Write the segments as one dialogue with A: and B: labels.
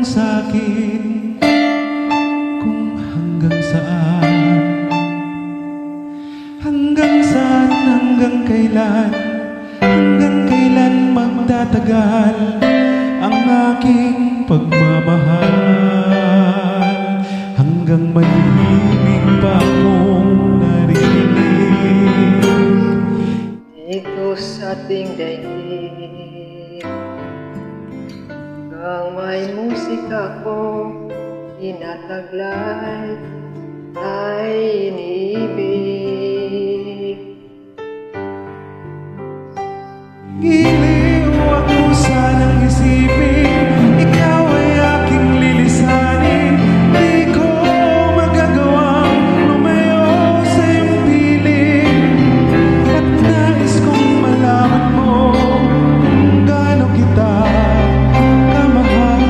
A: lang sa'kin kung hanggang saan, hanggang kailan, hanggang kailan magtatagal ang aking pagmamahal, hanggang may himig pa akong narinig
B: dito sa ating daigdig. Hanggang may musika ko tinataglay ay iniibig.
A: Giliw, wag mo sanang isipin, ikaw ay aking lilisanin. Di ko magagawang lumayo sa iyong piling, at nais kong malaman mo kung gaano kita kamahal.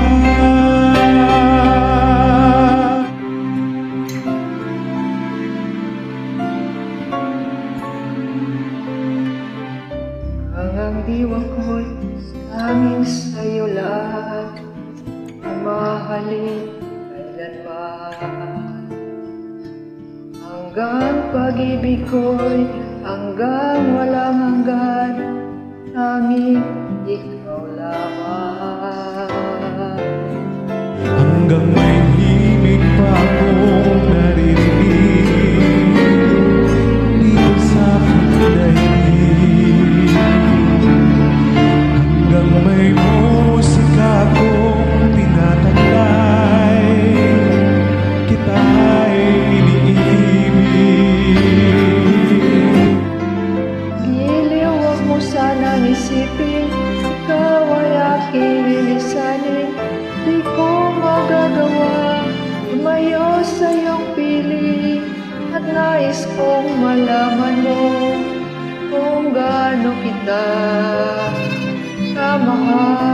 B: Ang diwa ko'y tanging sa'yo lahat, mamahalin kailanman. Hanggang pag-ibig ko'y hanggang walang hanggan, tanging ikaw lamang.
A: Hanggang may himig pa akong naririnig dito sa aking daigdig, hanggang may musika akong tinataglay, kita'y iniibig.
B: Giliw, wag mo sanang isipin, ikaw ay aking lilisanin. Di ko magagawa lumayo sa iyong piling, at nais kong malaman mo kung gaano kita kamahal.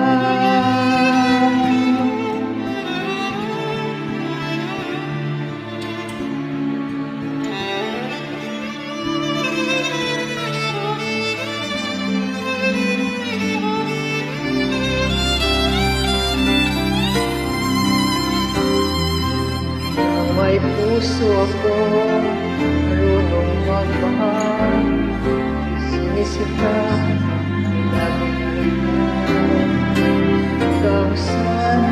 B: May puso ako, marunong magmahal, sinisita, pinagpilitan, hanggang saan